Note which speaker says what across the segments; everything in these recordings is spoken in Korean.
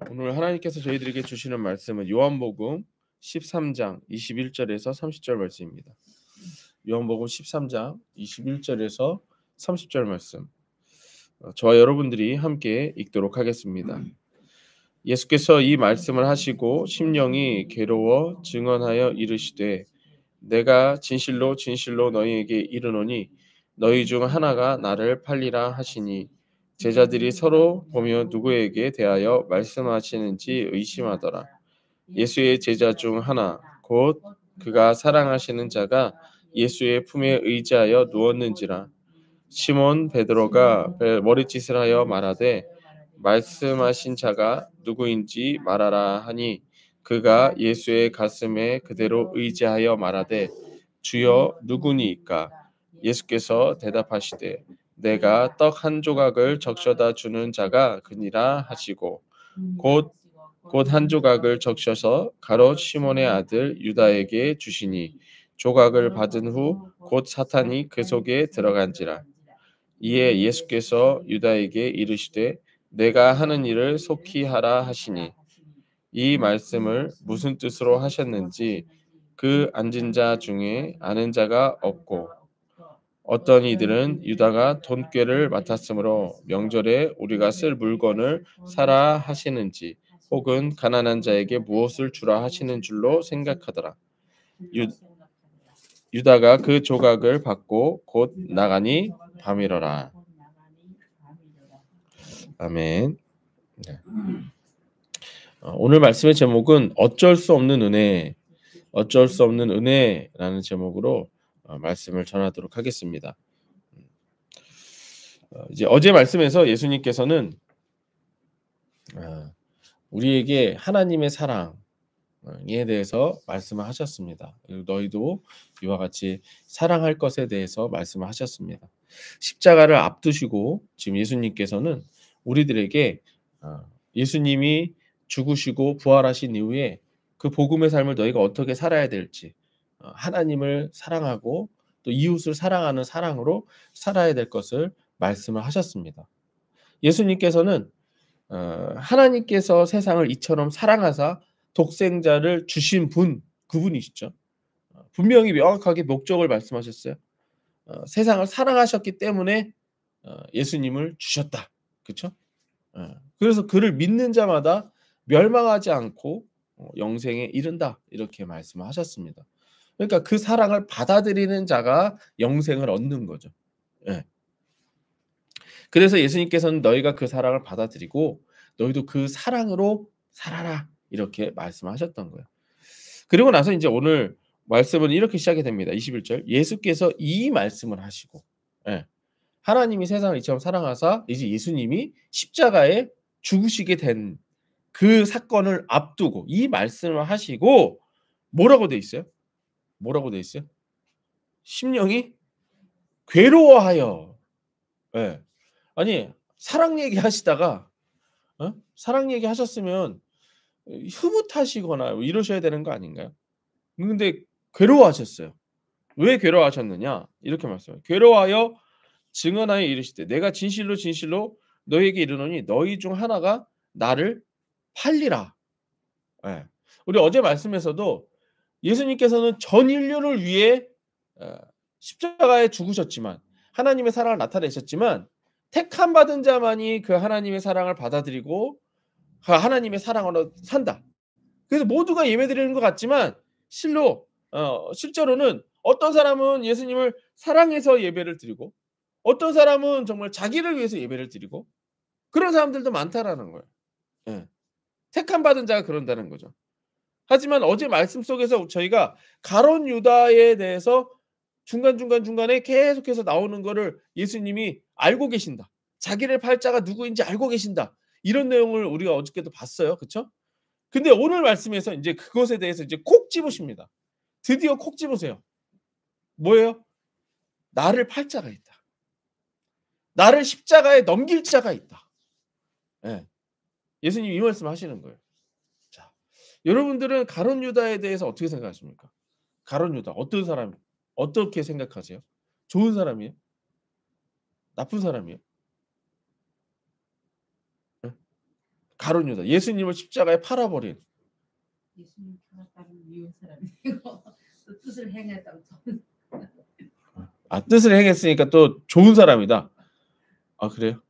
Speaker 1: 오늘 하나님께서 저희들에게 주시는 말씀은 요한복음 13장 21절에서 30절 말씀입니다. 요한복음 13장 21절에서 30절 말씀. 저와 여러분들이 함께 읽도록 하겠습니다. 예수께서 이 말씀을 하시고 심령이 괴로워 증언하여 이르시되 내가 진실로 진실로 너희에게 이르노니 너희 중 하나가 나를 팔리라 하시니 제자들이 서로 보며 누구에게 대하여 말씀하시는지 의심하더라. 예수의 제자 중 하나 곧 그가 사랑하시는 자가 예수의 품에 의지하여 누웠는지라. 시몬 베드로가 머리짓을 하여 말하되 말씀하신 자가 누구인지 말하라 하니 그가 예수의 가슴에 그대로 의지하여 말하되 주여 누구니이까? 예수께서 대답하시되 내가 떡 한 조각을 적셔다 주는 자가 그니라 하시고 곧 한 조각을 적셔서 가롯 시몬의 아들 유다에게 주시니 조각을 받은 후 곧 사탄이 그 속에 들어간지라. 이에 예수께서 유다에게 이르시되 내가 하는 일을 속히 하라 하시니 이 말씀을 무슨 뜻으로 하셨는지 그 앉은 자 중에 아는 자가 없고 어떤 이들은 유다가 돈꾀를 맡았으므로 명절에 우리가 쓸 물건을 사라 하시는지 혹은 가난한 자에게 무엇을 주라 하시는 줄로 생각하더라. 유다가 그 조각을 받고 곧 나가니 밤이러라. 아멘. 네. 오늘 말씀의 제목은 어쩔 수 없는 은혜, 어쩔 수 없는 은혜라는 제목으로 말씀을 전하도록 하겠습니다. 이제 어제 말씀에서 예수님께서는 우리에게 하나님의 사랑에 대해서 말씀을 하셨습니다. 그리고 너희도 이와 같이 사랑할 것에 대해서 말씀을 하셨습니다. 십자가를 앞두시고 지금 예수님께서는 우리들에게 예수님이 죽으시고 부활하신 이후에 그 복음의 삶을 너희가 어떻게 살아야 될지, 하나님을 사랑하고 또 이웃을 사랑하는 사랑으로 살아야 될 것을 말씀을 하셨습니다. 예수님께서는 하나님께서 세상을 이처럼 사랑하사 독생자를 주신 분, 그분이시죠. 분명히 명확하게 목적을 말씀하셨어요. 세상을 사랑하셨기 때문에 예수님을 주셨다. 그렇죠? 그래서 그를 믿는 자마다 멸망하지 않고 영생에 이른다. 이렇게 말씀을 하셨습니다. 그러니까 그 사랑을 받아들이는 자가 영생을 얻는 거죠. 예. 그래서 예수님께서는 너희가 그 사랑을 받아들이고 너희도 그 사랑으로 살아라. 이렇게 말씀하셨던 거예요. 그리고 나서 이제 오늘 말씀은 이렇게 시작이 됩니다. 21절. 예수께서 이 말씀을 하시고 하나님이 세상을 이처럼 사랑하사 이제 예수님이 십자가에 죽으시게 된 그 사건을 앞두고 이 말씀을 하시고 뭐라고 돼 있어요? 뭐라고 돼 있어요? 심령이 괴로워하여. 예. 아니 사랑 얘기하시다가 사랑 얘기하셨으면 흐뭇하시거나 이러셔야 되는 거 아닌가요? 근데 괴로워하셨어요. 왜 괴로워하셨느냐? 이렇게 말씀해요. 괴로워하여 증언하여 이르시되 내가 진실로 진실로 너희에게 이르노니 너희 중 하나가 나를 팔리라. 예. 우리 어제 말씀에서도 예수님께서는 전 인류를 위해 십자가에 죽으셨지만 하나님의 사랑을 나타내셨지만 택함 받은 자만이 그 하나님의 사랑을 받아들이고 하나님의 사랑으로 산다. 그래서 모두가 예배드리는 것 같지만 실제로는 어떤 사람은 예수님을 사랑해서 예배를 드리고 어떤 사람은 정말 자기를 위해서 예배를 드리고 그런 사람들도 많다라는 거예요. 예. 택함 받은 자가 그런다는 거죠. 하지만 어제 말씀 속에서 저희가 가룟 유다에 대해서 중간에 계속해서 나오는 거를 예수님이 알고 계신다. 자기를 팔 자가 누구인지 알고 계신다. 이런 내용을 우리가 어저께도 봤어요. 그쵸? 근데 오늘 말씀에서 인제 그것에 대해서 이제 콕 집으십니다. 드디어 콕 집으세요. 뭐예요? 나를 팔 자가 있다. 나를 십자가에 넘길 자가 있다. 예. 예수님이 이 말씀을 하시는 거예요. 자, 여러분들은 가룟 유다에 대해서 어떻게 생각하십니까? 가룟 유다 어떤 사람 어떻게 생각하세요? 좋은 사람이에요? 나쁜 사람이에요? 예. 가룟 유다. 예수님을 십자가에 팔아버린.
Speaker 2: 예수님 편을 따르는 미운 사람이고 또 뜻을 행했다고 저는
Speaker 1: 뜻을 행했으니까 또 좋은 사람이다. 그래요?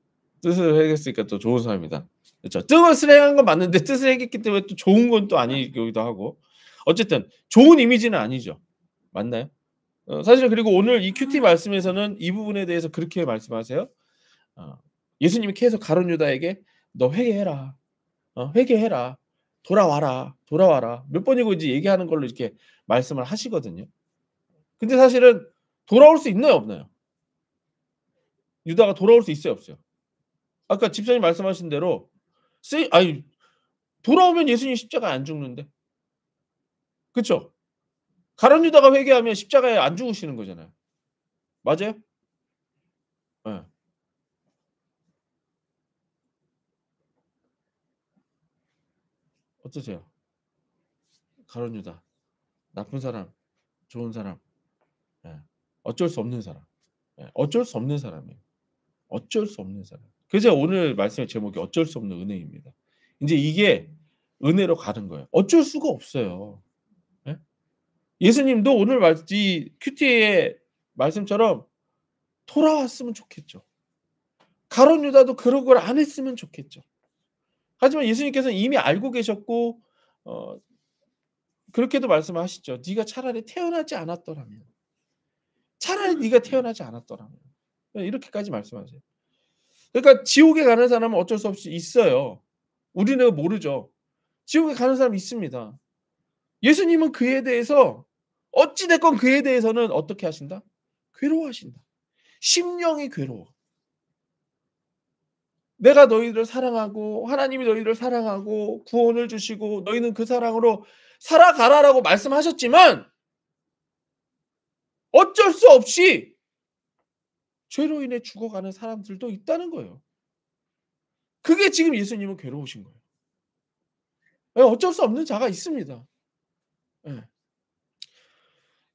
Speaker 1: 뜻을 행했으니까 또 좋은 사람이다. 그렇죠. 뜻을 행한 건 맞는데 뜻을 행했기 때문에 또 좋은 건 또 아니기도 하고. 어쨌든 좋은 이미지는 아니죠. 맞나요? 사실 그리고 오늘 이 큐티 말씀에서는 이 부분에 대해서 그렇게 말씀하세요. 예수님이 계속 가룟 유다에게 너 회개해라. 회개해라. 돌아와라. 몇 번이고 이제 얘기하는 걸로 이렇게 말씀을 하시거든요. 근데 사실은 돌아올 수 있나요, 없나요? 유다가 돌아올 수 있어요, 없어요? 아까 집사님 말씀하신 대로 돌아오면 예수님 십자가에 안 죽는데. 그렇죠? 가룟 유다가 회개하면 십자가에 안 죽으시는 거잖아요. 맞아요? 예. 어떠세요? 가룟 유다. 나쁜 사람, 좋은 사람. 예. 어쩔 수 없는 사람. 예. 어쩔 수 없는 사람이에요. 어쩔 수 없는 사람. 그래서 오늘 말씀의 제목이 어쩔 수 없는 은혜입니다. 인제 이게 은혜로 가는 거예요. 어쩔 수가 없어요. 예? 예수님도 오늘 이 큐티의 말씀처럼 돌아왔으면 좋겠죠. 가룟 유다도 그런 걸 안 했으면 좋겠죠. 하지만 예수님께서는 이미 알고 계셨고 그렇게도 말씀하시죠. 네가 차라리 태어나지 않았더라면. 차라리 네가 태어나지 않았더라면. 이렇게까지 말씀하세요. 그러니까 지옥에 가는 사람은 어쩔 수 없이 있어요. 우리는 모르죠. 지옥에 가는 사람이 있습니다. 예수님은 그에 대해서 어찌 됐건 그에 대해서는 어떻게 하신다? 괴로워하신다. 심령이 괴로워. 내가 너희들을 사랑하고 하나님이 너희들을 사랑하고 구원을 주시고 너희는 그 사랑으로 살아가라라고 말씀하셨지만 어쩔 수 없이 죄로 인해 죽어가는 사람들도 있다는 거예요. 그게 지금 예수님은 괴로우신 거예요. 어쩔 수 없는 자가 있습니다. 예.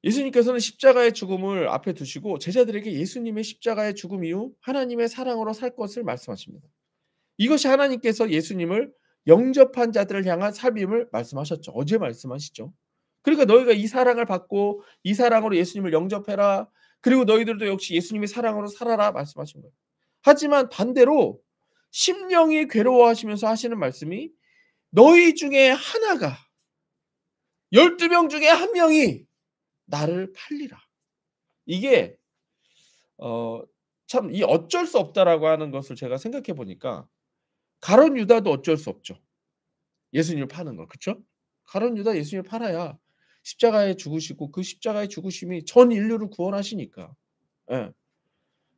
Speaker 1: 예수님께서는 십자가의 죽음을 앞에 두시고 제자들에게 예수님의 십자가의 죽음 이후 하나님의 사랑으로 살 것을 말씀하십니다. 이것이 하나님께서 예수님을 영접한 자들을 향한 삶임을 말씀하셨죠. 어제 말씀하시죠. 그러니까 너희가 이 사랑을 받고 이 사랑으로 예수님을 영접해라. 그리고 너희들도 역시 예수님의 사랑으로 살아라 말씀하신 거예요. 하지만 반대로 심령이 괴로워하시면서 하시는 말씀이 너희 중에 하나가 12명 중에 한 명이 나를 팔리라. 이게 참 이 어쩔 수 없다라고 하는 것을 제가 생각해 보니까 가룟 유다도 어쩔 수 없죠. 예수님을 파는 거. 그쵸? 가룟 유다 예수님을 팔아야 십자가에 죽으시고 그 십자가의 죽으심이 전 인류를 구원하시니까. 예.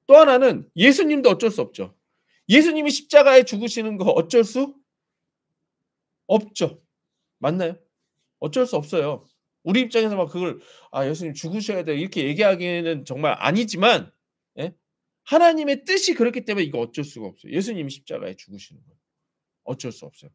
Speaker 1: 또 하나는 예수님도 어쩔 수 없죠. 예수님이 십자가에 죽으시는 거 어쩔 수 없죠. 맞나요? 어쩔 수 없어요. 우리 입장에서 막 그걸 예수님 죽으셔야 돼 이렇게 얘기하기에는 정말 아니지만 예? 하나님의 뜻이 그렇기 때문에 이거 어쩔 수가 없어요. 예수님이 십자가에 죽으시는 거예요. 어쩔 수 없어요.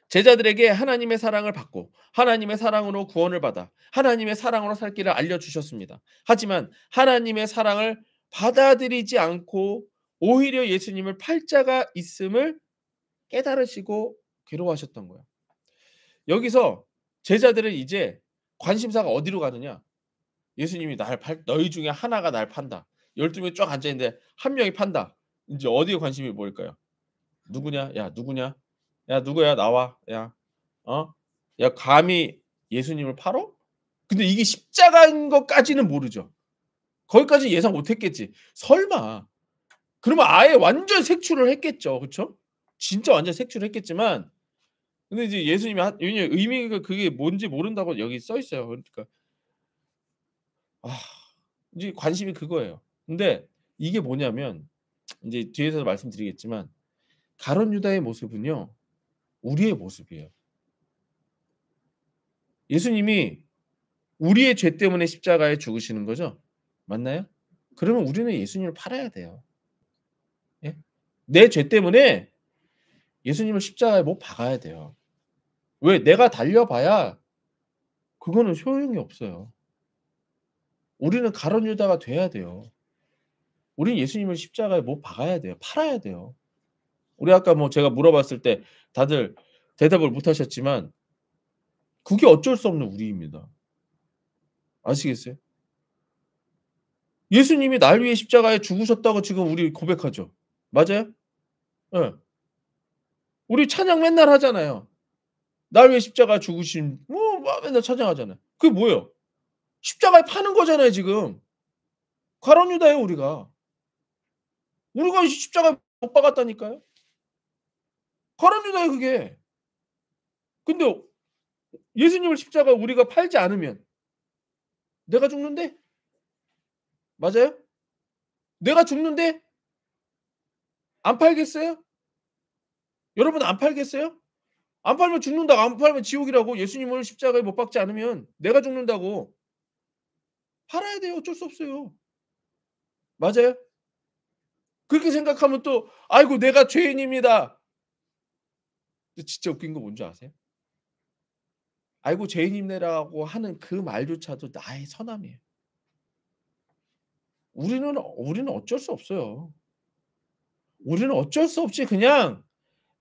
Speaker 1: 제자들에게 하나님의 사랑을 받고 하나님의 사랑으로 구원을 받아 하나님의 사랑으로 살 길을 알려주셨습니다. 하지만 하나님의 사랑을 받아들이지 않고 오히려 예수님을 팔 자가 있음을 깨달으시고 괴로워하셨던 거예요. 여기서 제자들은 이제 관심사가 어디로 가느냐? 예수님이 너희 중에 하나가 날 판다. 12명이 쫙 앉아있는데 한 명이 판다. 이제 어디에 관심이 모일까요? 누구냐? 야 누구냐? 야 누구야? 나와. 야 야 감히 예수님을 팔어? 근데 이게 십자가인 것까지는 모르죠. 거기까지 예상 못했겠지. 설마. 그러면 아예 완전 색출을 했겠죠. 그렇죠? 진짜 완전 색출을 했겠지만 근데 이제 예수님이 왜냐면 의미가 그게 뭔지 모른다고 여기 써 있어요. 그러니까 이제 관심이 그거예요. 근데 이게 뭐냐면 이제 뒤에서 말씀드리겠지만 가룟 유다의 모습은요. 우리의 모습이에요. 예수님이 우리의 죄 때문에 십자가에 죽으시는 거죠? 맞나요? 그러면 우리는 예수님을 팔아야 돼요. 예? 내 죄 때문에 예수님을 십자가에 못 박아야 돼요. 왜? 내가 달려봐야 그거는 소용이 없어요. 우리는 가룟 유다가 돼야 돼요. 우리는 예수님을 십자가에 못 박아야 돼요. 팔아야 돼요. 우리 아까 뭐 제가 물어봤을 때 다들 대답을 못 하셨지만 그게 어쩔 수 없는 우리입니다. 아시겠어요? 예수님이 날 위해 십자가에 죽으셨다고 지금 우리 고백하죠. 맞아요? 예. 우리 찬양 맨날 하잖아요. 날 위해 십자가에 죽으신 막 맨날 찬양하잖아요. 그게 뭐예요? 십자가에 파는 거잖아요, 지금. 가룟 유다예요, 우리가. 우리가 십자가에 못 박았다니까요. 가룟 유다예요, 그게. 근데 예수님을 십자가에 우리가 팔지 않으면 내가 죽는데? 맞아요? 내가 죽는데 안 팔겠어요? 여러분 안 팔겠어요? 안 팔면 죽는다고, 안 팔면 지옥이라고. 예수님을 십자가에 못 박지 않으면 내가 죽는다고. 팔아야 돼요. 어쩔 수 없어요. 맞아요? 그렇게 생각하면 또 "아이고 내가 죄인입니다." 근데 진짜 웃긴 거 뭔지 아세요? "아이고 죄인이네."라고 하는 그 말조차도 나의 선함이에요. 우리는 어쩔 수 없어요. 우리는 어쩔 수 없이 그냥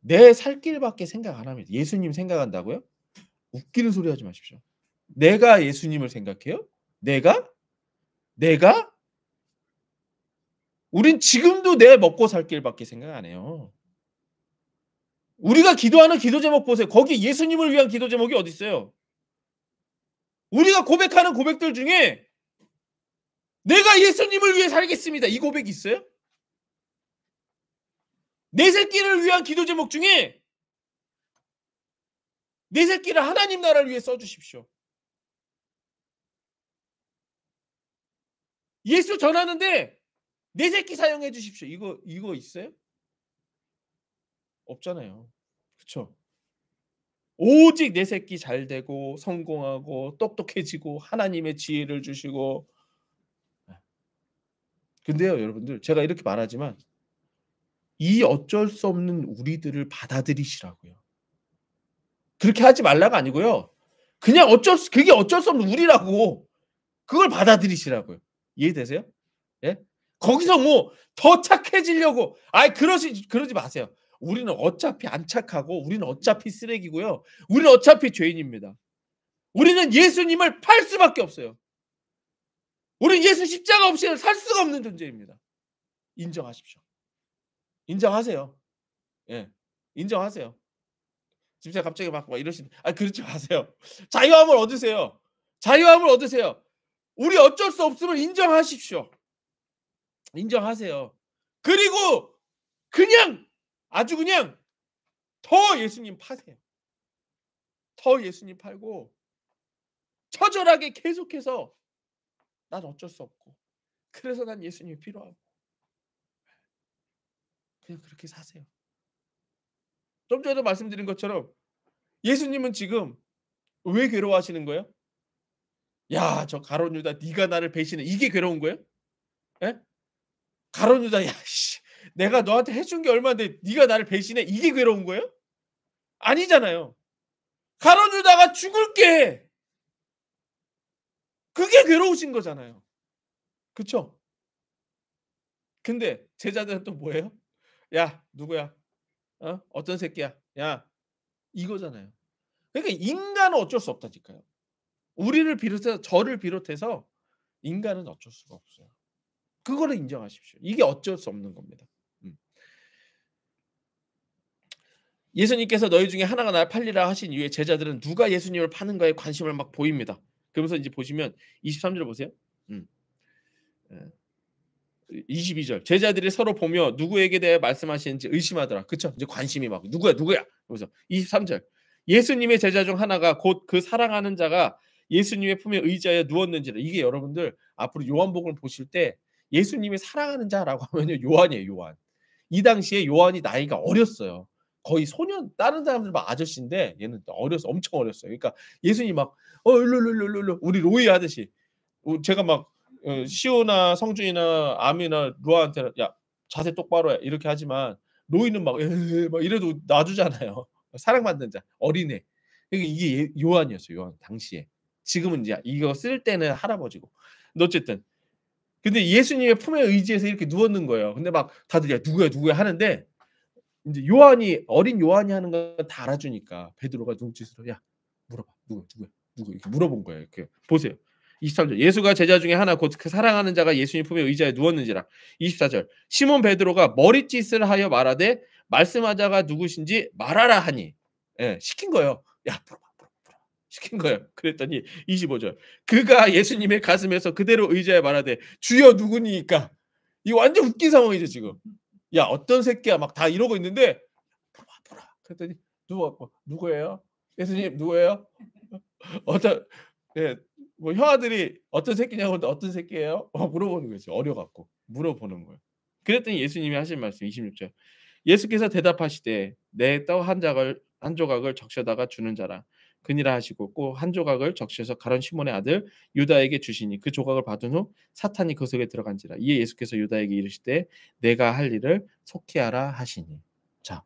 Speaker 1: 내 살 길밖에 생각 안 합니다. 예수님 생각한다고요? 웃기는 소리 하지 마십시오. 내가 예수님을 생각해요? 내가? 내가? 우린 지금도 내 먹고 살 길밖에 생각 안 해요. 우리가 기도하는 기도 제목 보세요. 거기 예수님을 위한 기도 제목이 어디 있어요? 우리가 고백하는 고백들 중에 "내가 예수님을 위해 살겠습니다." 이 고백이 있어요? 내 새끼를 위한 기도 제목 중에 "내 새끼를 하나님 나라를 위해 써 주십시오." 예수 전하는데 "내 새끼 사용해 주십시오." 이거 있어요? 없잖아요. 그쵸? 오직 내 새끼 잘 되고 성공하고 똑똑해지고 하나님의 지혜를 주시고. 예. 근데요 여러분들 제가 이렇게 말하지만 이 어쩔 수 없는 우리들을 받아들이시라고요. 그렇게 하지 말라가 아니고요. 그냥 그게 어쩔 수 없는 우리라고 그걸 받아들이시라고요. 이해되세요? 예? 거기서 뭐 더 착해지려고 그러지 마세요. 우리는 어차피 안 착하고 우리는 어차피 쓰레기고요. 우리는 어차피 죄인입니다. 우리는 예수님을 팔 수밖에 없어요. 우리는 예수 십자가 없이는 살 수가 없는 존재입니다. 인정하십시오. 인정하세요. 예. 인정하세요. 집사님 갑자기 막 이러시는 그러지 마세요. 자유함을 얻으세요. 자유함을 얻으세요. 우리 어쩔 수 없음을 인정하십시오. 인정하세요. 그리고 그냥 아주 그냥 더 예수님 파세요. 더 예수님 팔고 처절하게 계속해서 난 어쩔 수 없고 그래서 난 예수님이 필요하고 그냥 그렇게 사세요. 좀 전에도 말씀드린 것처럼 예수님은 지금 왜 괴로워하시는 거예요? 야, 저 가룟 유다 네가 나를 배신해. 이게 괴로운 거예요? 예? 가룟 유다 야 씨 내가 너한테 해준 게 얼마인데 네가 나를 배신해. 이게 괴로운 거예요? 아니잖아요. 가룟 유다가 죽을게. 그게 괴로우신 거잖아요. 그쵸? 근데 제자들은 또 뭐예요? "야 누구야? 어떤 새끼야? 야." 이거잖아요. 그러니까 인간은 어쩔 수 없다니까요. 우리를 비롯해서 저를 비롯해서 인간은 어쩔 수가 없어요. 그거를 인정하십시오. 이게 어쩔 수 없는 겁니다. 음. 예수님께서 "너희 중에 하나가 나를 팔리라." 하신 이후에 제자들은 누가 예수님을 파는가에 관심을 막 보입니다. 그러면서 이제 보시면 23절 보세요. 음. 예. 22절 제자들이 서로 보며 누구에게 대해 말씀하시는지 의심하더라. 그쵸? 이제 관심이 막 "누구야, 누구야?" 그러면서 23절 예수님의 제자 중 하나가 곧 그 사랑하는 자가 예수님의 품에 의지하여 누웠는지라. 이게 여러분들 앞으로 요한복음을 보실 때 예수님이 사랑하는 자라고 하면요 요한이에요, 요한. 이 당시에 요한이 나이가 어렸어요. 거의 소년 다른 사람들 막 아저씨인데 얘는 어려서 엄청 어렸어요. 그러니까 예수님이 막 일로 우리 로이 하듯이 제가 막 시오나 성준이나 아미나 루아한테는 "야 자세 똑바로 해." 이렇게 하지만 로이는 막 "에헤." 막 이래도 놔주잖아요. 사랑받는 자, 어린애. 그러니까 이게 요한이었어요, 요한 당시에. 지금은 인제 이거 쓸 때는 할아버지고. 근데 어쨌든 근데 예수님의 품에 의지해서 이렇게 누웠는 거예요. 근데 막 다들 "야 누구야, 누구야." 하는데 이제 요한이 어린 요한이 하는 건 다 알아주니까 베드로가 눈짓으로 "야 물어봐. 누구야? 누구?" 이렇게 물어본 거예요. 이렇게 보세요. 23절 예수가 제자 중에 하나 곧 그 사랑하는 자가 예수님 품에 의자에 누웠는지라. 24절 시몬 베드로가 머리짓을 하여 말하되 말씀하자가 누구신지 말하라 하니. 예, 시킨 거예요. 야 물어봐. 시킨 거예요. 그랬더니 25절 그가 예수님의 가슴에서 그대로 의자에 말하되 주여 누구니까. 이거 완전 웃긴 상황이죠 지금. 야 어떤 새끼야 막 다 이러고 있는데 물어봐. 그랬더니 누구예요? 예수님 누구예요? 어떤 예. 뭐 형아들이 "어떤 새끼냐고." 하는데 "어떤 새끼예요?" 물어보는 거죠. 어려 갖고 물어보는 거예요. 그랬더니 예수님이 하신 말씀 26절. 예수께서 대답하시되 "내 떡 한 조각을 적셔다가 주는 자라." 그니라 하시고 또 한 조각을 적셔서 가룟 시몬의 아들 유다에게 주시니 그 조각을 받은 후 사탄이 그 속에 들어간지라. 이에 예수께서 유다에게 이르시되 "내가 할 일을 속히 하라." 하시니. 자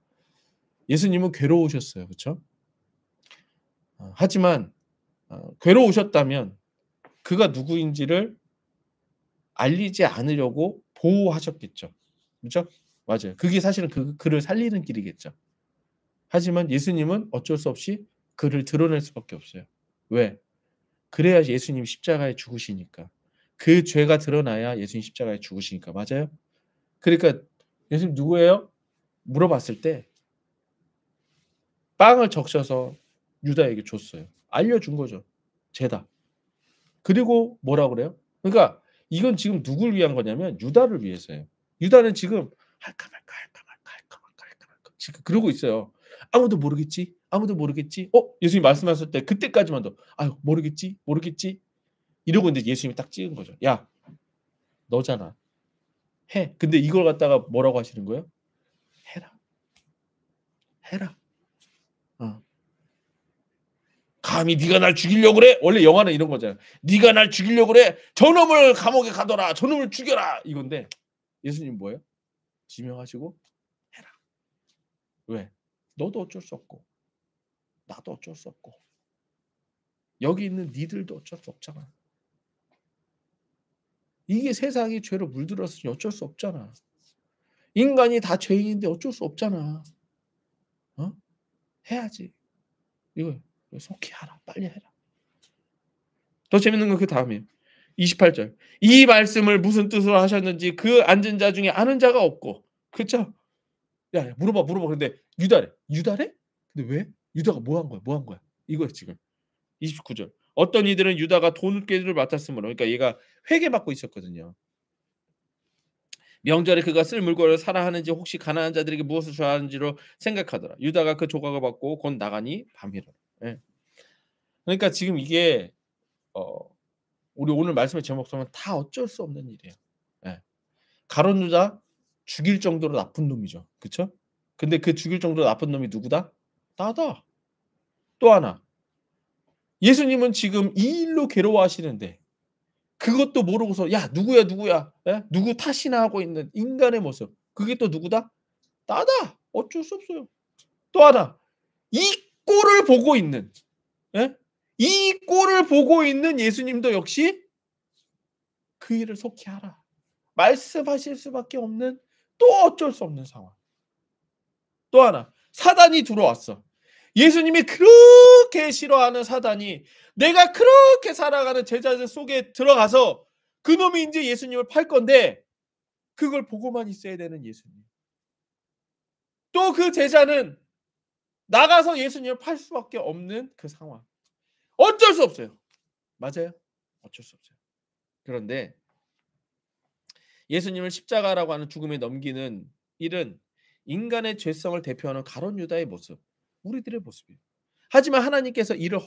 Speaker 1: 예수님은 괴로우셨어요. 그쵸? 하지만 괴로우셨다면 그가 누구인지를 알리지 않으려고 보호하셨겠죠. 그죠? 맞아요. 그게 사실은 그를 살리는 길이겠죠. 하지만 예수님은 어쩔 수 없이 그를 드러낼 수밖에 없어요. 왜? 그래야 예수님이 십자가에 죽으시니까. 그 죄가 드러나야 예수님 십자가에 죽으시니까. 맞아요? 그러니까 "예수님 누구예요?" 물어봤을 때 빵을 적셔서 유다에게 줬어요. 알려준 거죠. 죄다. 그리고 뭐라 그래요? 그러니까 이건 지금 누굴 위한 거냐면 유다를 위해서예요. 유다는 지금 할까 말까 지금 그러고 있어요. 아무도 모르겠지? 아무도 모르겠지? 예수님 말씀하셨을 때 그때까지만도 아유 모르겠지? 이러고 있는데 예수님이 딱 찍은 거죠. 야 너잖아. 해. 근데 이걸 갖다가 뭐라고 하시는 거예요? 해라. 해라. 어. 감히 네가 날 죽이려고 그래? 원래 영화는 이런 거잖아요. 네가 날 죽이려고 그래? 저놈을 감옥에 가둬라. 저놈을 죽여라. 이건데 예수님 뭐예요? 지명하시고 해라. 왜? 너도 어쩔 수 없고 나도 어쩔 수 없고 여기 있는 니들도 어쩔 수 없잖아. 이게 세상이 죄로 물들었으니 어쩔 수 없잖아. 인간이 다 죄인인데 어쩔 수 없잖아. 어? 해야지. 이거 속히 하라. 빨리 해라. 더 재밌는 건 그 다음이에요. 28절. 이 말씀을 무슨 뜻으로 하셨는지 그 앉은 자 중에 아는 자가 없고. 그쵸? 야, 물어봐. 근데 유다래. 유다래? 근데 왜? 유다가 뭐 한 거야? 이거야 지금. 29절. 어떤 이들은 유다가 돈꾀를 맡았으므로 그러니까 얘가 회계받고 있었거든요. 명절에 그가 쓸 물건을 사라 하는지 혹시 가난한 자들에게 무엇을 줘야 하는지로 생각하더라. 유다가 그 조각을 받고 곧 나가니 밤이라. 예. 그러니까 지금 이게 어 우리 오늘 말씀의 제목 보면 다 어쩔 수 없는 일이에요. 예. 가룟 유다 죽일 정도로 나쁜 놈이죠. 그쵸? 근데 그 죽일 정도로 나쁜 놈이 누구다? 나다. 또 하나. 예수님은 지금 이 일로 괴로워하시는데 그것도 모르고서 "야 누구야? 예? 누구 탓이나 하고 있는 인간의 모습." 그게 또 누구다? 나다. 어쩔 수 없어요. 또 하나. 이 꼴을 보고 있는 예? 이 꼴을 보고 있는 예수님도 역시 "그 일을 속히 하라." 말씀하실 수밖에 없는 또 어쩔 수 없는 상황. 또 하나. 사단이 들어왔어. 예수님이 그렇게 싫어하는 사단이 내가 그렇게 살아가는 제자들 속에 들어가서 그놈이 인제 예수님을 팔 건데 그걸 보고만 있어야 되는 예수님. 또 그 제자는 나가서 예수님을 팔 수밖에 없는 그 상황. 어쩔 수 없어요. 맞아요. 어쩔 수 없어요. 그런데 예수님을 십자가라고 하는 죽음에 넘기는 일은 인간의 죄성을 대표하는 가룟 유다의 모습, 우리들의 모습이에요. 하지만 하나님께서 이를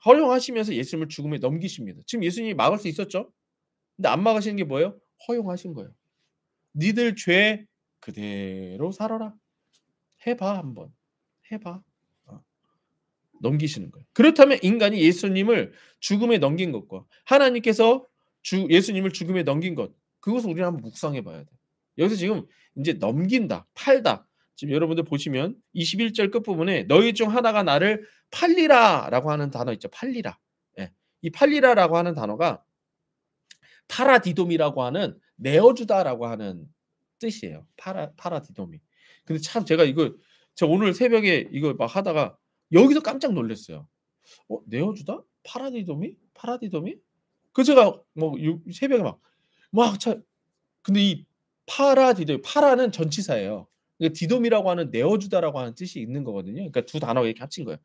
Speaker 1: 허용하시면서 예수님을 죽음에 넘기십니다. 지금 예수님이 막을 수 있었죠? 근데 안 막으시는 게 뭐예요? 허용하신 거예요. 니들 죄 그대로 살아라. 해봐 한번. 해봐. 넘기시는 거예요. 그렇다면 인간이 예수님을 죽음에 넘긴 것과 하나님께서 예수님을 죽음에 넘긴 것 그것을 우리는 한번 묵상해 봐야 돼요. 여기서 지금 이제 넘긴다, 팔다. 지금 여러분들 보시면 21절 끝부분에 너희 중 하나가 나를 팔리라라고 하는 단어 있죠. 팔리라. 예. 이 팔리라라고 하는 단어가 파라디돔이라고 하는 내어주다라고 하는 뜻이에요. 파라디도미. 근데 참 제가 오늘 새벽에 이거 막 하다가 여기서 깜짝 놀랐어요. 내어주다? 파라디도미? 파라디도미? 그 제가 뭐 새벽에 막 근데 이 파라디도미, 파라는 전치사예요. 그러니까 디돔이라고 하는 내어주다라고 하는 뜻이 있는 거거든요. 그러니까 두 단어가 이렇게 합친 거예요.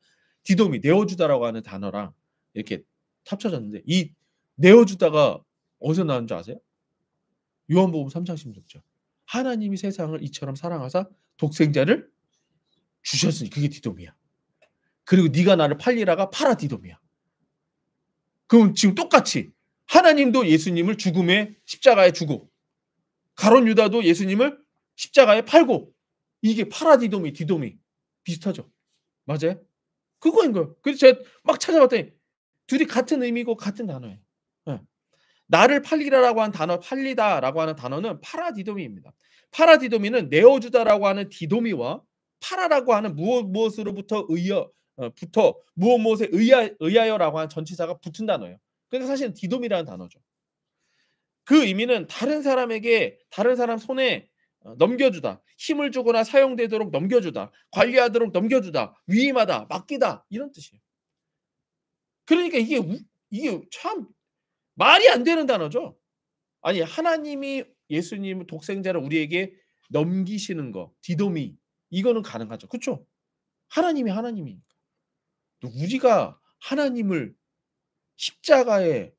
Speaker 1: 디돔이 내어주다라고 하는 단어랑 이렇게 합쳐졌는데 이 내어주다가 어디서 나온 줄 아세요? 요한복음 3장 16절. 하나님이 세상을 이처럼 사랑하사 독생자를 주셨으니 그게 디돔이야. 그리고 네가 나를 팔리라가 파라디돔이야. 그럼 지금 똑같이 하나님도 예수님을 죽음의 십자가에 주고 가룟 유다도 예수님을 십자가에 팔고 이게 파라디돔이 디돔이 비슷하죠. 맞아요? 그거인 거예요. 그래서 제가 막 찾아봤더니 둘이 같은 의미고 같은 단어예요. 네. 나를 팔리라라고 한 단어, 팔리다라고 하는 단어는 파라디도미입니다. 파라디도미는 내어주다라고 하는 디도미와 파라라고 하는 무엇으로부터 붙어 무엇에 의하여라고 하는 전치사가 붙은 단어예요. 그러니까 사실은 디도미라는 단어죠. 그 의미는 다른 사람 손에 넘겨주다, 힘을 주거나 사용되도록 넘겨주다, 관리하도록 넘겨주다, 위임하다, 맡기다 이런 뜻이에요. 그러니까 이게 참 말이 안 되는 단어죠. 아니 하나님이 예수님 독생자를 우리에게 넘기시는 거, 디도미 이거는 가능하죠. 그렇죠? 하나님이 우리가 하나님을 십자가에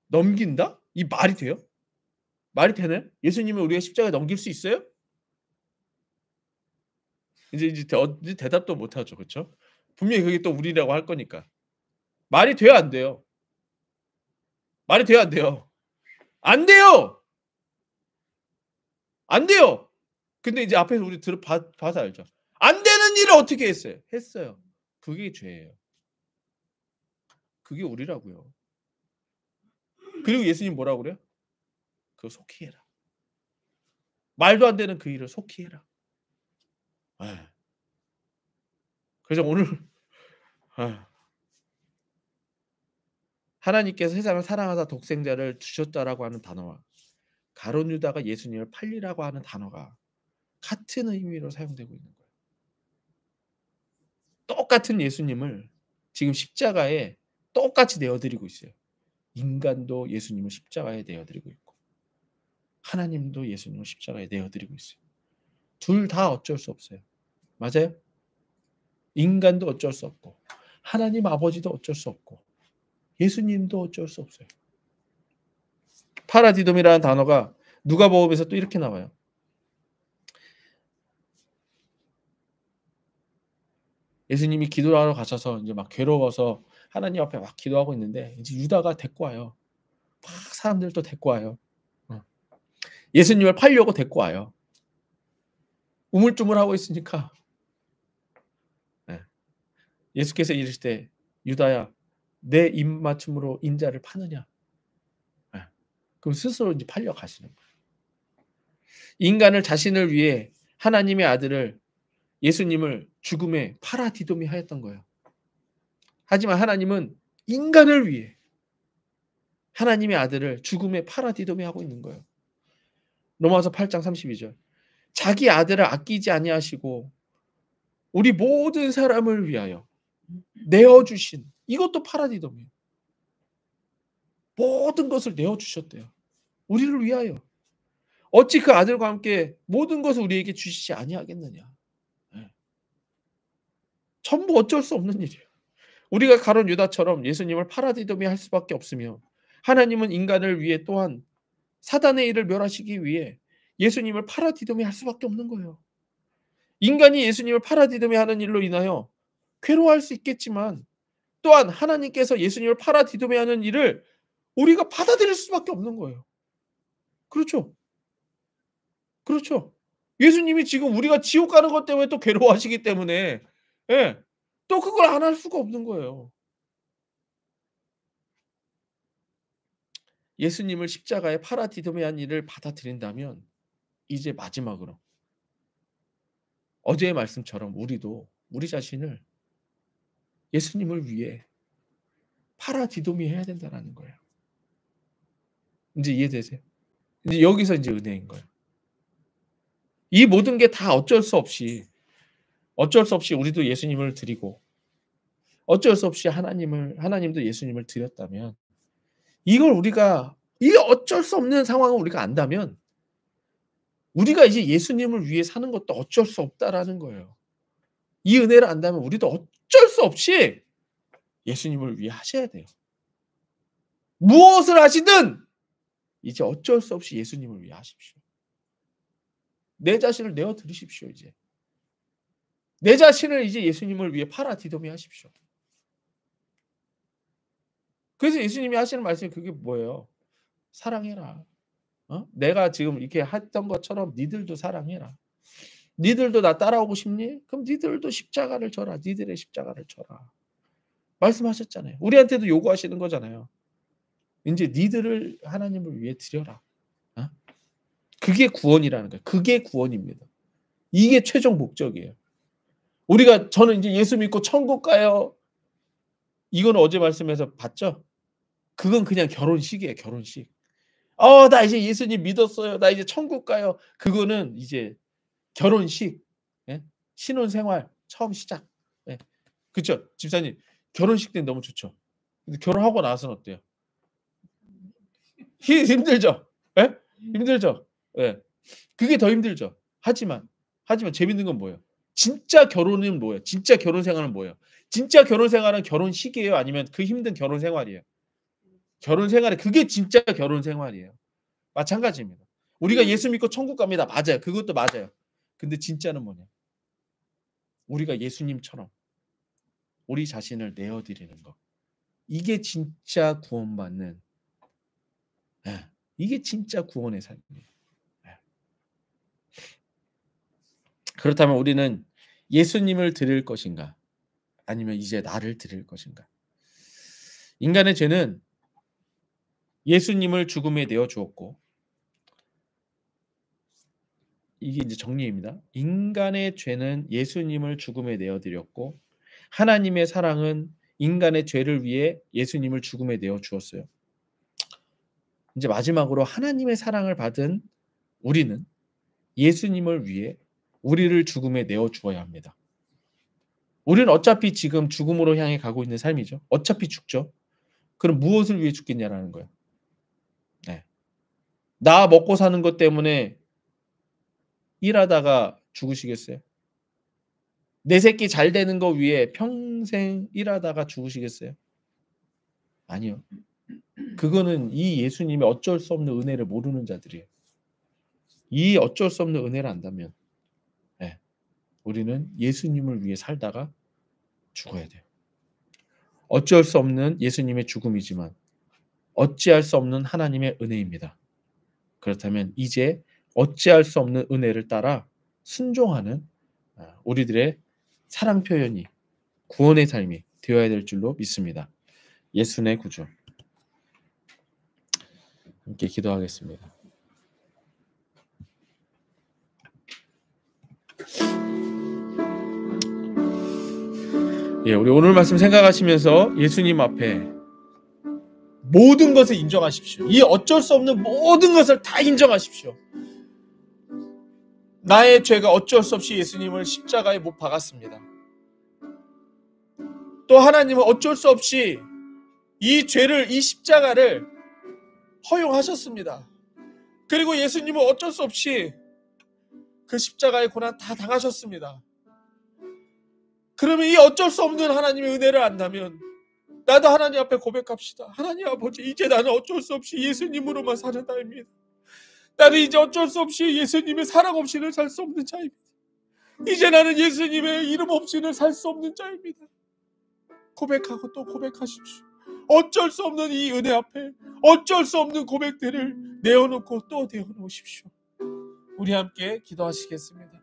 Speaker 1: 넘긴다? 이 말이 돼요? 말이 되나요? 예수님을 우리가 십자가에 넘길 수 있어요? 이제 대답도 못 하죠. 그렇죠? 분명히 그게 또 우리라고 할 거니까. 말이 돼요, 안 돼요? 말이 돼요, 안 돼요? 안 돼요. 안 돼요. 근데 이제 앞에서 우리 봐서 알죠. 안 되는 일을 어떻게 했어요? 했어요. 그게 죄예요. 그게 우리라고요. 그리고 예수님 뭐라고 그래요? 그거 속히 해라. 말도 안 되는 그 일을 속히 해라. 예. 그래서 오늘 하나님께서 세상을 사랑하사 독생자를 주셨다라고 하는 단어와 가룟 유다가 예수님을 팔리라고 하는 단어가 같은 의미로 사용되고 있는 거예요. 똑같은 예수님을 지금 십자가에 똑같이 내어드리고 있어요. 인간도 예수님을 십자가에 내어드리고 있고 하나님도 예수님을 십자가에 내어드리고 있어요. 둘 다 어쩔 수 없어요. 맞아요? 인간도 어쩔 수 없고 하나님 아버지도 어쩔 수 없고 예수님도 어쩔 수 없어요. 파라디돔이라는 단어가 누가복음에서 또 이렇게 나와요. 예수님이 기도하러 가셔서 이제 막 괴로워서 하나님 앞에 막 기도하고 있는데 이제 유다가 데리고 와요. 막 사람들도 데리고 와요. 예수님을 팔려고 데리고 와요. 우물쭈물하고 있으니까 예수께서 이르시되 유다야 내 입맞춤으로 인자를 파느냐. 그럼 스스로 이제 팔려 가시는 거예요. 인간을 자신을 위해 하나님의 아들을 예수님을 죽음에 파라디돔이 하였던 거예요. 하지만 하나님은 인간을 위해 하나님의 아들을 죽음에 파라디돔이 하고 있는 거예요. 로마서 8장 32절. 자기 아들을 아끼지 아니하시고 우리 모든 사람을 위하여 내어주신 이것도 파라디돔이에요. 모든 것을 내어주셨대요. 우리를 위하여. 어찌 그 아들과 함께 모든 것을 우리에게 주시지 아니하겠느냐. 전부 어쩔 수 없는 일이에요. 우리가 가룟 유다처럼 예수님을 파라디돔이 할 수밖에 없으며 하나님은 인간을 위해 또한 사단의 일을 멸하시기 위해 예수님을 파라디돔이 할 수밖에 없는 거예요. 인간이 예수님을 파라디돔이 하는 일로 인하여 괴로워할 수 있겠지만 또한 하나님께서 예수님을 파라디돔이 하는 일을 우리가 받아들일 수밖에 없는 거예요. 그렇죠? 그렇죠? 예수님이 지금 우리가 지옥 가는 것 때문에 또 괴로워하시기 때문에 또 그걸 안 할 수가 없는 거예요. 예수님을 십자가에 파라디돔에 한 일을 받아들인다면 이제 마지막으로 어제의 말씀처럼 우리도 우리 자신을 예수님을 위해 파라디돔이 해야 된다는 거예요. 이제 이해되세요? 이제 여기서 이제 은혜인 거예요. 이 모든 게 다 어쩔 수 없이 우리도 예수님을 드리고 어쩔 수 없이 하나님도 예수님을 드렸다면 이걸 우리가 이 어쩔 수 없는 상황을 우리가 안다면 우리가 이제 예수님을 위해 사는 것도 어쩔 수 없다라는 거예요. 이 은혜를 안다면 우리도 어쩔 수 없이 예수님을 위해 하셔야 돼요. 무엇을 하시든 이제 어쩔 수 없이 예수님을 위해 하십시오. 내 자신을 내어 드리십시오. 이제 내 자신을 이제 예수님을 위해 파라디도미 하십시오. 그래서 예수님이 하시는 말씀이 그게 뭐예요? 사랑해라. 내가 지금 이렇게 했던 것처럼 니들도 사랑해라. 니들도 나 따라오고 싶니? 그럼 니들도 십자가를 져라. 니들의 십자가를 져라. 말씀하셨잖아요. 우리한테도 요구하시는 거잖아요. 이제 니들을 하나님을 위해 드려라. 그게 구원이라는 거예요. 그게 구원입니다. 이게 최종 목적이에요. 저는 이제 예수 믿고 천국 가요. 이건 어제 말씀에서 봤죠? 그건 그냥 결혼식이에요. 결혼식. 나 이제 예수님 믿었어요. 나 이제 천국 가요. 그거는 이제 결혼식. 예? 신혼생활 처음 시작. 예. 그렇죠? 집사님. 결혼식 때는 너무 좋죠. 근데 결혼하고 나서는 어때요? 힘들죠? 예? 힘들죠? 예. 그게 더 힘들죠. 하지만 재밌는 건 뭐예요? 진짜 결혼은 뭐예요? 진짜 결혼 생활은 뭐예요? 진짜 결혼 생활은 결혼식이에요? 아니면 그 힘든 결혼 생활이에요? 결혼 생활이 그게 진짜 결혼 생활이에요. 마찬가지입니다. 우리가 예수 믿고 천국 갑니다. 맞아요. 그것도 맞아요. 근데 진짜는 뭐냐? 우리가 예수님처럼 우리 자신을 내어드리는 것. 이게 진짜 구원받는 이게 진짜 구원의 삶이에요. 그렇다면 우리는 예수님을 드릴 것인가? 아니면 이제 나를 드릴 것인가? 인간의 죄는 예수님을 죽음에 내어 주었고 이게 이제 정리입니다. 인간의 죄는 예수님을 죽음에 내어 드렸고 하나님의 사랑은 인간의 죄를 위해 예수님을 죽음에 내어 주었어요. 이제 마지막으로 하나님의 사랑을 받은 우리는 예수님을 위해 우리를 죽음에 내어 주어야 합니다. 우리는 어차피 지금 죽음으로 향해 가고 있는 삶이죠. 어차피 죽죠. 그럼 무엇을 위해 죽겠냐라는 거예요. 네. 나 먹고 사는 것 때문에 일하다가 죽으시겠어요? 내 새끼 잘 되는 거 위해 평생 일하다가 죽으시겠어요? 아니요. 그거는 이 예수님의 어쩔 수 없는 은혜를 모르는 자들이에요. 이 어쩔 수 없는 은혜를 안다면 우리는 예수님을 위해 살다가 죽어야 돼요. 어쩔 수 없는 예수님의 죽음이지만 어찌할 수 없는 하나님의 은혜입니다. 그렇다면 이제 어찌할 수 없는 은혜를 따라 순종하는 우리들의 사랑 표현이 구원의 삶이 되어야 될 줄로 믿습니다. 예수의 구주. 함께 기도하겠습니다. 우리 오늘 말씀 생각하시면서 예수님 앞에 모든 것을 인정하십시오. 이 어쩔 수 없는 모든 것을 다 인정하십시오. 나의 죄가 어쩔 수 없이 예수님을 십자가에 못 박았습니다. 또 하나님은 어쩔 수 없이 이 죄를, 이 십자가를 허용하셨습니다. 그리고 예수님은 어쩔 수 없이 그 십자가의 고난 다 당하셨습니다. 그러면 이 어쩔 수 없는 하나님의 은혜를 안다면 나도 하나님 앞에 고백합시다. 하나님 아버지, 이제 나는 어쩔 수 없이 예수님으로만 사는 자입니다. 나는 이제 어쩔 수 없이 예수님의 사랑 없이는 살 수 없는 자입니다. 이제 나는 예수님의 이름 없이는 살 수 없는 자입니다. 고백하고 또 고백하십시오. 어쩔 수 없는 이 은혜 앞에 어쩔 수 없는 고백들을 내어놓고 또 내어놓으십시오. 우리 함께 기도하시겠습니다.